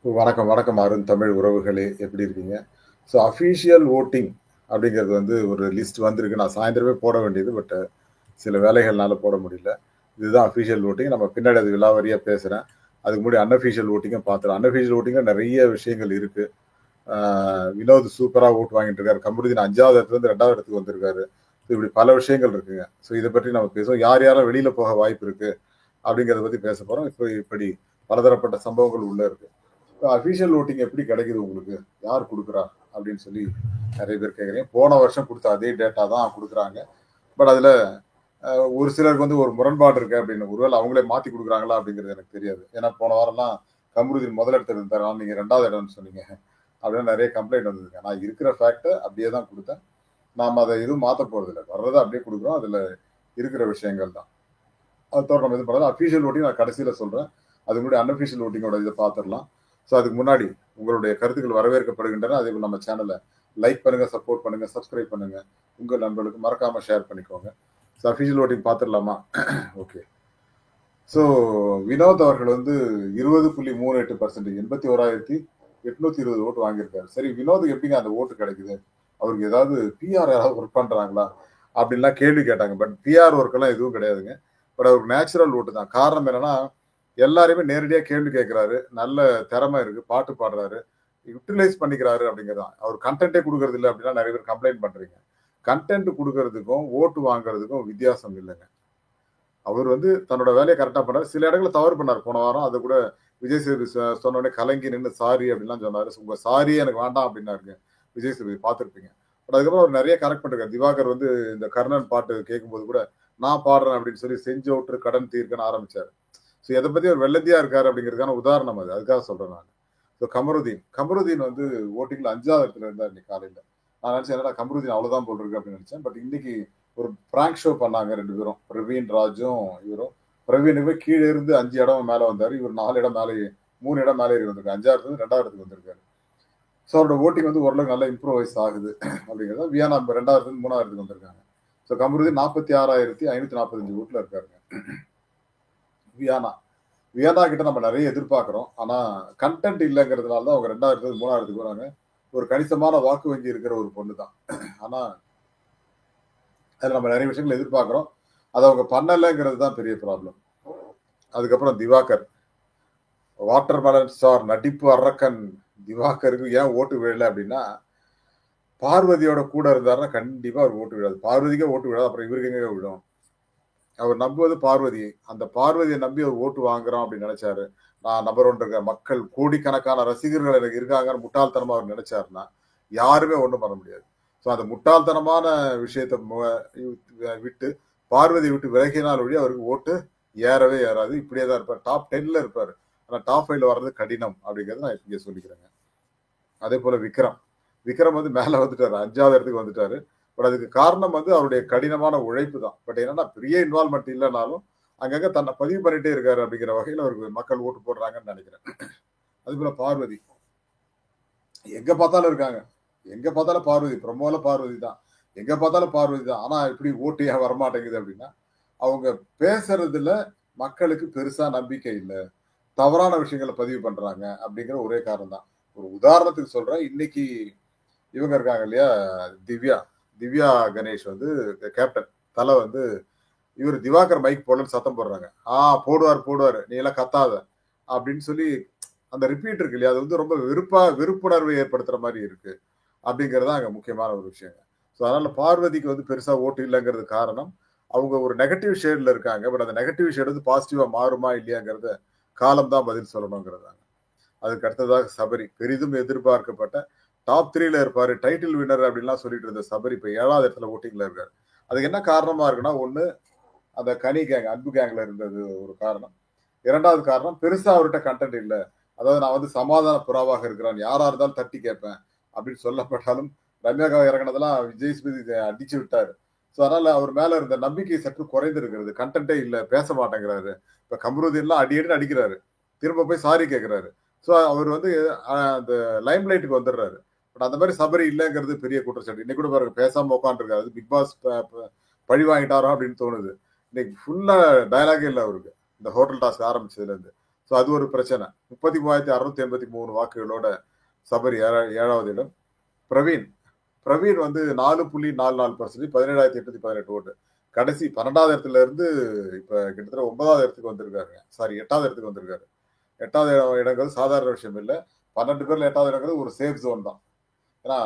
வணக்கம், வணக்கம் அருண் தமிழ் உறவுகளே! எப்படி இருக்கீங்க? ஸோ அஃபிஷியல் வோட்டிங் அப்படிங்கிறது வந்து ஒரு லிஸ்ட் வந்திருக்கு. நான் சாயந்திரமே போட வேண்டியது. பட் சில வேலைகள்னால போட முடியல. இதுதான் அஃபிஷியல் வோட்டிங். நம்ம பின்னாடி அது விலாவாரியா பேசுறேன். அதுக்கு முன்னாடி அன்அஃபிஷியல் வோட்டிங்கும் பார்த்துறோம். அன்அஃபிஷியல் வோட்டிங்ல நெறைய விஷயங்கள் இருக்கு. ஆ வினோத் சூப்பரா வோட் வாங்கிட்டு இருக்காரு. கமருதீன் 5வது இடத்துலருந்து 2வது இடத்துக்கு வந்திருக்காரு. இப்படி பல விஷயங்கள் இருக்குங்க. ஸோ இத பற்றி நம்ம பேசுவோம். யார் யாரெல்லாம் வெளியில போக வாய்ப்பு இருக்கு அப்படிங்கிறத பத்தி பேச போறோம். இப்படி பலதரப்பட்ட சம்பவங்கள் உள்ள இருக்கு. அஃபிஷியல் வோட்டிங் எப்படி கிடைக்குது உங்களுக்கு? யார் குடுக்குறா? அப்படின்னு சொல்லி நெறைய பேர் கேட்குறீங்க. போன வருஷம் குடுத்த அதே டேட்டா தான் குடுக்குறாங்க. பட் அதுல ஒரு சிலருக்கு வந்து ஒரு முரண்பாடு இருக்கு அப்படின்னு. ஒருவேள அவங்களே மாத்தி குடுக்குறாங்களா அப்படிங்கிறது எனக்கு தெரியாது. ஏன்னா போன வாரம்லாம் கமருதீன் முதல் இடத்துல இருந்தாரு. ஆனா நீங்க 2வது இடம்னு சொன்னீங்க. அப்படின்னு நெறைய கம்ப்ளைண்ட் வந்ததுங்க. நான் இருக்கிற ஃபேக்ட்ட அப்படியே தான் குடுத்தேன். நாம அத எதுவும் மாத்த போறதில்ல. வர்றத அப்படியே குடுக்குறோம். அதுல இருக்கிற விஷயங்கள் தான். அது தவிர நம்ம எதுவும் பண்ணல. அஃபிஷியல் வோட்டிங் நான் கடைசியில சொல்றேன். அதுக்கு முன்னாடி அன்அஃபிஷியல் வோட்டிங்கோட இத பார்த்துரலாம். ஸோ அதுக்கு முன்னாடி உங்களுடைய கருத்துக்கள் வரவேற்கப்படுகின்றன. அதேபோல நம்ம சேனல லைக் பண்ணுங்க, சப்போர்ட் பண்ணுங்க, சப்ஸ்கிரைப் பண்ணுங்க. உங்க நண்பர்களுக்கு மறக்காம ஷேர் பண்ணிக்கோங்க. ஸோ அஃபிஷியல் வோட்டிங் பார்த்துரலாமா? ஓகே. ஸோ வினோத் அவர்கள் வந்து 20.38% 81,820 ஓட்டு வாங்கியிருக்காரு. சரி வினோதுக்கு எப்படிங்க அந்த ஓட்டு கிடைக்குது? அவருக்கு ஏதாவது பிஆர் யாராவது ஒர்க் பண்றாங்களா? அப்படின்லாம் கேள்வி கேட்டாங்க. பட் பிஆர் ஒர்க் எல்லாம் எதுவும் கிடையாதுங்க. பட் அவருக்கு நேச்சுரல் ஓட்டு தான். காரணம் என்னன்னா, எல்லாரையுமே நேரடியா கேள்வி கேட்கிறாரு. நல்ல திறமை இருக்கு. பாட்டு பாடுறாரு. யுட்டிலைஸ் பண்ணிக்கிறாரு அப்படிங்கிறது தான். அவர் கன்டென்ட்டே குடுக்குறது இல்ல அப்படின்னா நெறைய பேர் கம்ப்ளைண்ட் பண்றீங்க. கன்டென்ட் குடுக்குறதுக்கும், ஓட்டு வாங்குறதுக்கும் வித்தியாசம் இல்லங்க. அவர் வந்து தன்னோட வேலைய கரெக்ட்டா பண்ணாரு. சில இடங்கள்ல தவறு பண்ணாரு போன வாரம். அத கூட விஜய் சேதுபதி சொன்ன உடனே கலங்கி நின்னு சாரி அப்படின்லாம் சொன்னாரு. உங்க சாரியே எனக்கு வேண்டாம் அப்படின்னாருங்க. விஜய் சேதுபதி பார்த்திருப்பீங்க. பட் அதுக்கப்புறம் அவர் நெறைய கரெக்ட் பண்ணிருக்காரு. திவாகர் வந்து இந்த கர்ணன் பாட்டு கேட்கும்போது கூட, நான் பாடுறேன் அப்படின்னு சொல்லி செஞ்சோற்று கடன் தீர்க்கன்னு ஆரம்பிச்சாரு. ஸோ எத பத்தி அவர் வெள்ளந்தியா இருக்காரு அப்படிங்கிறதுக்கான உதாரணம் அது. அதுக்காக சொல்றேன் நானு. ஸோ கமருதீன் வந்து வோட்டிங்ல 5வது இடத்துல இருந்தார் இன்னைக்கு காலையில. நான் நினைச்சேன் என்னடா கமருதீன் அவ்வளவுதான் போல இருக்கு அப்படின்னு நினைச்சேன். பட் இன்னைக்கு ஒரு பிராங்க் ஷோ பண்ணாங்க 2 பேரும். பிரவீன் ராஜும் இவரும். பிரவீனுக்கு கீழ இருந்து 5 இடம் மேல வந்தாரு. இவர் 4 இடம் மேல 3 இடம் மேல ஏறி வந்திருக்காரு. 5வது இருந்து 2வது இடத்துக்கு வந்திருக்காரு. ஸோ அவரோட வோட்டிங் வந்து ஓரளவுக்கு நல்லா இம்ப்ரூவைஸ் ஆகுது அப்படிங்கிறத வியானா 2வது இருந்து 3வது இடத்துக்கு வந்திருக்காங்க. ஸோ கமருதீன் 46,545 ஓட்ல இருக்காருங்க. வியானா வியன்னா கிட்ட நம்ம நெறைய எதிர்பார்க்கிறோம். ஆனா கன்டென்ட் இல்லங்கிறதுனால தான் அவங்க 2வது இடத்துல 3வது இடத்துக்கு வராங்க. ஒரு கணிசமான வாக்கு வங்கி இருக்கிற ஒரு பொண்ணு தான். ஆனா அதுல நம்ம நெறைய விஷயங்கள் எதிர்பார்க்கிறோம். அத அவங்க பண்ணலங்கிறது தான் பெரிய ப்ராப்ளம். அதுக்கப்புறம் திவாகர். வாட்டர்மெலன் ஸ்டார் நடிப்பு அரக்கன் திவாகருக்கு ஏன் ஓட்டு விழல அப்டின்னா, பார்வதியோட கூட இருந்தாருன்னா கண்டிப்பா அவருக்கு ஓட்டு விழாது. பார்வதிக்கே ஓட்டு விழாது. அப்புறம் இவருக்கு எங்கங்க விழும்? அவர் நம்புவது பார்வதி. அந்த பார்வதிய நம்பி அவர் ஓட்டு வாங்குறோம் அப்படின்னு நெனைச்சாரு. நான் நம்பர் 1 இருக்க மக்கள் கோடிக்கணக்கான ரசிகர்கள் எனக்கு இருக்காங்கன்னு முட்டாள்தனமா அவர் நெனைச்சாருன்னா, யாருமே ஒண்ணும் பண்ண முடியாது. ஸோ அந்த முட்டாள்தனமான விஷயத்த விட்டு பார்வதிய விட்டு விலகினால் ஒழிய அவருக்கு ஓட்டு ஏறவே ஏறாது. இப்படியே தான் இருப்பார். டாப் 10ல இருப்பாரு. ஆனா டாப் 5ல வர்றது கடினம் அப்படிங்கிறத நான் இங்க சொல்லிக்கிறேங்க. அதேபோல விக்ரம். விக்ரம் வந்து மேல வந்துட்டாரு. 5வது இடத்துக்கு வந்துட்டாரு. பட் அதுக்கு காரணம் வந்து அவருடைய கடினமான உழைப்பு தான். பட் என்னன்னா பெரிய இன்வால்வ்மென்ட் இல்லனாலும், அங்கங்க தன்னை பதிவு பண்ணிட்டே இருக்காரு அப்படிங்கிற வகையில அவருக்கு மக்கள் ஓட்டு போடுறாங்கன்னு நெனைக்கிறேன். அதுபோல பார்வதி. எங்க பார்த்தாலும் இருக்காங்க. எங்க பார்த்தாலும் பார்வதி. ப்ரமோல பார்வதி தான். எங்க பார்த்தாலும் பார்வதி தான். ஆனா எப்படி ஓட்டு ஏன் வரமாட்டேங்குது அப்படின்னா, அவங்க பேசுறதுல மக்களுக்கு பெருசா நம்பிக்கை இல்ல. தவறான விஷயங்கள பதிவு பண்றாங்க அப்படிங்கிற ஒரே காரணம் தான். ஒரு உதாரணத்துக்கு சொல்றேன். இன்னைக்கு இவங்க இருக்காங்க இல்லையா? திவ்யா. திவ்யா கணேஷ் வந்து கேப்டன். தல வந்து இவரு திவாகர் மைக் போடலன்னு சத்தம் போடுறாங்க. போடுவாரு, போடுவாரு. நீ எல்லாம் கத்தாத. அப்படின்னு சொல்லி அந்த ரிப்பீட் இருக்கு இல்லையா? அது வந்து ரொம்ப வெறுப்புணர்வை ஏற்படுத்துற மாரி இருக்கு. அப்படிங்கிறது தான் அங்க முக்கியமான ஒரு விஷயங்க. ஸோ அதனால பார்வதிக்கு வந்து பெருசா ஓட்டு இல்லங்கிறது காரணம். அவங்க ஒரு நெகட்டிவ் ஷேட்ல இருக்காங்க. பட் அந்த நெகட்டிவ் ஷேட் வந்து பாசிட்டிவா மாறுமா இல்லையாங்கிறத காலம் தான் பதில் சொல்லணுங்கிறது தான். அதுக்கு அடுத்ததாக சபரி. பெரிதும் எதிர்பார்க்கப்பட்ட டாப் 3ல இருப்பாரு. டைட்டில் வின்னர் அப்படின்லாம் சொல்லிட்டு இருந்த சபரி இப்ப 7வது இடத்துல வோட்டிங்ல இருக்காரு. அதுக்கு என்ன காரணமா இருக்குன்னா, 1 அந்த கனி கேங், அன்பு கேங்ல இருந்தது ஒரு காரணம். 2வது காரணம் பெருசா அவர்ட்ட கன்டென்ட் இல்ல. அதாவது நான் வந்து சமாதான புறாவாக இருக்கிறேன். யாரா இருந்தாலும் தட்டி கேட்பேன். அப்படின்னு சொல்லப்பட்டாலும், ரம்யாக்கா இறங்குனதெல்லாம் விஜய் சேதுபதி அடிச்சு விட்டாரு. ஸோ அதனால அவர் மேல இருந்த நம்பிக்கை சற்று குறைந்திருக்கிறது. கன்டென்ட்டே இல்ல. பேச மாட்டேங்கிறாரு. இப்ப கமருதீன்லாம் அடி அடின்னு அடிக்கிறாரு. திரும்ப போய் சாரி கேட்கிறாரு. ஸோ அவர் வந்து அந்த லைம் லைட்டுக்கு வந்துடுறாரு. பட் அந்த மாரி சபரி இல்லங்கிறது பெரிய குற்றச்சாட்டு. இன்னைக்கு கூட பாருங்க பேசாம உட்காந்துருக்காரு. பிக் பாஸ் பழி வாங்கிட்டாரோ அப்படின்னு தோணுது. இன்னைக்கு ஃபுல்லா டயலாகே இல்ல அவருக்கு. இந்த ஹோட்டல் டாஸ்க் ஆரம்பிச்சதுல இருந்து. ஸோ அது ஒரு பிரச்சனை. 33,683 வாக்குகளோட சபரி 7வது இடம். பிரவீன் பிரவீன் வந்து 4.44%, 17,818 ஓட்டு. கடைசி 12வது இடத்துல இருந்து இப்ப கிட்டத்தட்ட 9வது இடத்துக்கு வந்திருக்காருங்க. சாரி, 8வது இடத்துக்கு வந்திருக்காரு. 8வது இடங்கிறது சாதாரண விஷயம் இல்லை. 12 பேர்ல 8வது இடங்கிறது ஒரு சேஃப் ஜோன் தான். ஏன்னா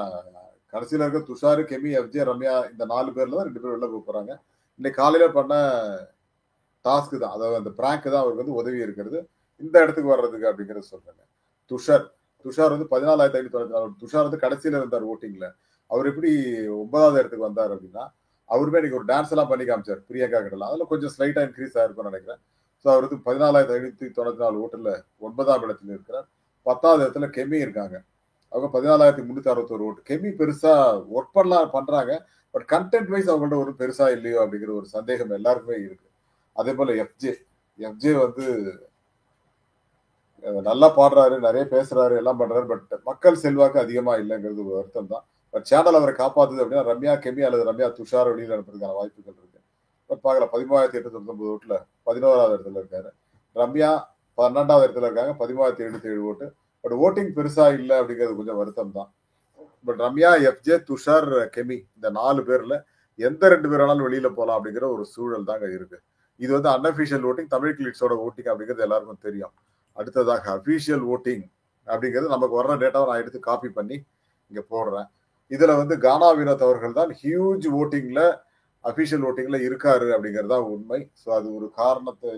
கடைசியில இருக்க துஷாரு, கெமி, எஃப்ஜே, ரம்யா இந்த 4 பேர்ல தான் 2 பேர் வெளில போறாங்க. இன்னைக்கு காலையில பண்ண டாஸ்க் தான், அதாவது அந்த பிராங்க் தான் அவருக்கு வந்து உதவி இருக்கிறது இந்த இடத்துக்கு வர்றதுக்கு அப்படிங்கிறது சொல்றாங்க. துஷார் வந்து 14,594. துஷார் வந்து கடைசியில இருந்தார் ஓட்டிங்ல. அவர் எப்படி 9வது இடத்துக்கு வந்தார் அப்படின்னா, அவருமே இன்னைக்கு ஒரு டான்ஸ் எல்லாம் பண்ணி காமிச்சார் பிரியங்கா கிட்டலாம். அதுல கொஞ்சம் ஸ்லைட்டா இன்க்ரீஸ் ஆயிருக்கும்னு நினைக்கிறேன். ஸோ அவர் வந்து 14,594 ஓட்டுல 9ஆம் இடத்துல இருக்கிறார். 10வது இடத்துல கெமி இருக்காங்க. அவங்க 14,361 ஓட்டு. கெமி பெருசா ஒர்க் பண்றாங்க. பட் கண்டென்ட் வைஸ் அவங்கள்ட்ட ஒரு பெருசா இல்லையோ அப்படிங்கிற ஒரு சந்தேகம் எல்லாருக்குமே இருக்கு. அதே போல எஃப்ஜே வந்து நல்லா பாடுறாரு, நிறைய பேசுறாரு, எல்லாம் பண்றாரு. பட் மக்கள் செல்வாக்கு அதிகமா இல்லைங்கிறது ஒரு வருத்தம் தான். பட் சேனல் அவரை காப்பாத்துது அப்படின்னா ரம்யா, கெமி அல்லது ரம்யா, துஷார் வெளியில அனுப்புறதுக்கான வாய்ப்புகள் இருக்கு. பட் பார்க்கலாம். 13,899 ஓட்டுல 11வது இடத்துல இருக்காரு. ரம்யா 12வது இடத்துல இருக்காங்க, 13,077 ஓட்டு. பட் ஓட்டிங் பெருசா இல்லை அப்படிங்கிறது கொஞ்சம் வருத்தம் தான். பட் ரம்யா, எஃப்ஜே, துஷார், கெமி இந்த 4 பேர்ல எந்த 2 பேர் வேணாலும் வெளியில போலாம் அப்படிங்கிற ஒரு சூழல் தாங்க இருக்கு. இது வந்து அன்அபிஷியல் ஓட்டிங், தமிழ் கிளிட்ஸோட ஓட்டிங் அப்படிங்கிறது எல்லாருக்கும் தெரியும். அடுத்ததாக அபிஷியல் ஓட்டிங் அப்படிங்கிறது நமக்கு வர்ற டேட்டாவை நான் எடுத்து காப்பி பண்ணி இங்க போடுறேன். இதுல வந்து கானா வினோத் அவர்கள் தான் ஹியூஜ் ஓட்டிங்ல, அபிஷியல் ஓட்டிங்ல இருக்காரு அப்படிங்கிறது தான் உண்மை. ஸோ அது ஒரு காரணத்தை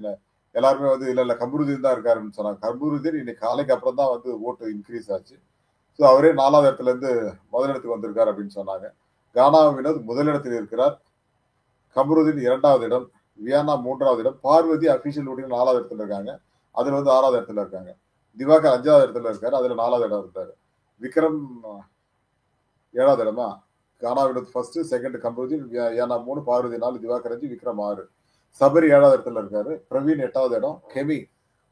எல்லாருமே வந்து இல்ல கமருதீன் தான் இருக்காருன்னு சொன்னாங்க. கமருதீன் இன்னைக்கு காலைக்கு அப்புறம் தான் வந்து ஓட்டு இன்க்ரீஸ் ஆச்சு. ஸோ அவரே 4வது இடத்துல இருந்து முதலிடத்துக்கு வந்திருக்காரு அப்படின்னு சொன்னாங்க. கானா வினோத் முதலிடத்தில் இருக்கிறார். கமருதீன் 2வது இடம், வியானா 3வது இடம், பார்வதி அபிஷியல் ஓட்டிங் 4வது இடத்துல இருக்காங்க. அதுல வந்து 6வது இடத்துல இருக்காங்க. திவாகர் 5வது இடத்துல இருக்காரு. அதுல 4வது இடம் இருந்தாரு. விக்ரம் 7வது இடமா? கானா வினோத் ஃபர்ஸ்ட், செகண்ட் கமருதீன், வியானா 3, பார்வதி 4, திவாகர் 5, விக்ரம் 6. சபரி 7வது இடத்துல இருக்காரு. பிரவீன் 8வது இடம், கெமி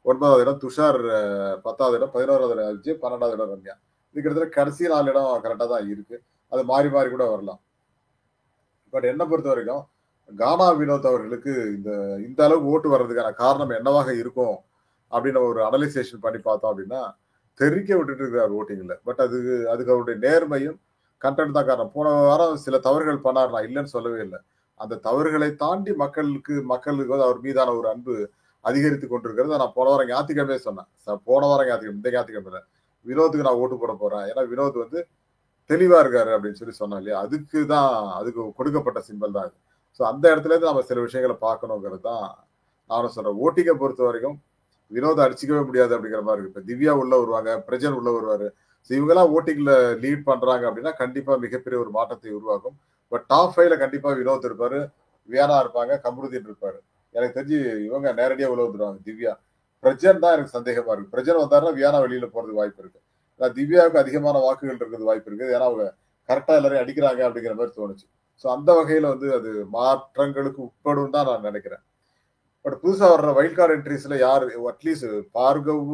9வது இடம், துஷார் 10வது இடம், 11வது இடம் அஜய், 12வது இடம் ரம்யா. இது கிட்டத்தட்ட கடைசி 4 இடம் கரெக்டா தான் இருக்கு. அது மாறி மாறி கூட வரலாம். பட் என்ன பொறுத்த வரைக்கும் கானா வினோத் அவர்களுக்கு இந்த அளவுக்கு ஓட்டு வர்றதுக்கான காரணம் என்னவாக இருக்கும் அப்படின்னு ஒரு அனலைசேஷன் பண்ணி பார்த்தோம் அப்படின்னா, தெரிக்க விட்டுட்டு இருக்கிறார் ஓட்டிங்ல. பட் அதுக்கு அவருடைய நேர்மையும் கண்டென்ட் தான் காரணம். போன வாரம் சில தவறுகள் பண்ணார், நான் இல்லைன்னு சொல்லவே இல்லை. அந்த தவறுகளை தாண்டி மக்களுக்கு வந்து அவர் மீதான ஒரு அன்பு அதிகரித்து கொண்டிருக்கிறது. நான் போன வாரம் ஞாயிற்றுக்கிழமையே சொன்னேன். இந்த ஞாயிற்றுக்கிழமை வினோத்துக்கு நான் ஓட்டு போட போறேன். ஏன்னா வினோத் வந்து தெளிவா இருக்காரு அப்படின்னு சொன்னா இல்லையா, அதுக்கு கொடுக்கப்பட்ட சிம்பல் தான் இது. ஸோ அந்த இடத்துல இருந்து நம்ம சில விஷயங்களை பார்க்கணுங்கிறது தான் நானும் சொல்றேன். ஓட்டிங்கை பொறுத்த வரைக்கும் வினோத் அடிச்சுக்கவே முடியாது அப்படிங்கிற மாதிரி இருக்கு. இப்ப திவ்யா உள்ள வருவாங்க, பிரஜன் உள்ள வருவாரு. இவங்கெல்லாம் ஓட்டிங்ல லீட் பண்றாங்க அப்படின்னா கண்டிப்பா மிகப்பெரிய ஒரு மாற்றத்தை உருவாக்கும். பட் டாப் 5ல கண்டிப்பா வினோத் இருப்பாரு, வியானா இருப்பாங்க, கமருதீன் இருப்பாரு. எனக்கு தெரிஞ்சு இவங்க நேரடியா உள்ள வந்துருவாங்க. திவ்யா, பிரஜன் தான் எனக்கு சந்தேகமா இருக்கு. பிரஜன் வந்தாருன்னா வியானா வெளியில போறதுக்கு வாய்ப்பு இருக்கு. திவ்யாவுக்கு அதிகமான வாக்குகள் இருக்கிறது வாய்ப்பு இருக்குது. ஏன்னா அவங்க கரெக்டா எல்லாரையும் அடிக்கிறாங்க அப்படிங்கிற மாதிரி தோணுச்சு. ஸோ அந்த வகையில வந்து அது மாற்றங்களுக்கு உட்படும் தான் நான் நினைக்கிறேன். பட் புதுசா வர்ற வைல்ட் கார்டு என்ட்ரிஸ்ல யாரு அட்லீஸ்ட் பார்கவ்,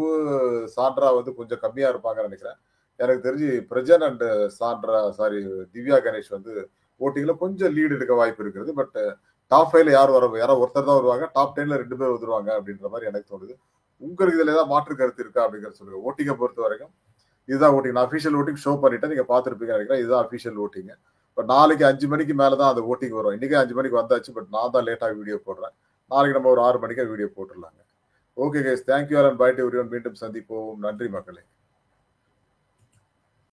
சாண்ட்ரா வந்து கொஞ்சம் கம்மியா இருப்பாங்கன்னு நினைக்கிறேன். எனக்கு தெரிஞ்சு பிரஜன் அண்ட் திவ்யா கணேஷ் வந்து ஓட்டிங்ல கொஞ்சம் லீடு எடுக்க வாய்ப்பு இருக்கிறது. பட் டாப் 5ல யாரோ ஒருத்தர் தான் வருவாங்க. டாப் 10ல 2 பேர் வந்துருவாங்க அப்படின்ற மாதிரி எனக்கு தோணுது. உங்களுக்கு இதுல ஏதாவது மாற்று கருத்து இருக்கா அப்படிங்கிற சொல்லுங்க. ஓட்டிங்கை பொறுத்த வரைக்கும் இதுதான் ஓட்டிங். நான் அஃபிஷியல் ஓட்டிங் ஷோ பண்ணிட்டேன், நீங்க பார்த்துருப்பீங்க நினைக்கிறேன். இதுதான் அஃபிஷியல் ஓட்டிங். பட் நாளைக்கு 5 மணிக்கு மேலதான் அந்த ஓட்டிங் வரும். இன்னைக்கு 5 மணிக்கு வந்தாச்சு. பட் நான் தான் லேட்டா வீடியோ போடுறேன். நாளைக்கு நம்ம ஒரு 6 மணிக்கு வீடியோ போட்டுடலாங்க. Okay guys, thank you all and bye to everyone. மீண்டும் சந்திப்போம். நன்றி மக்களே.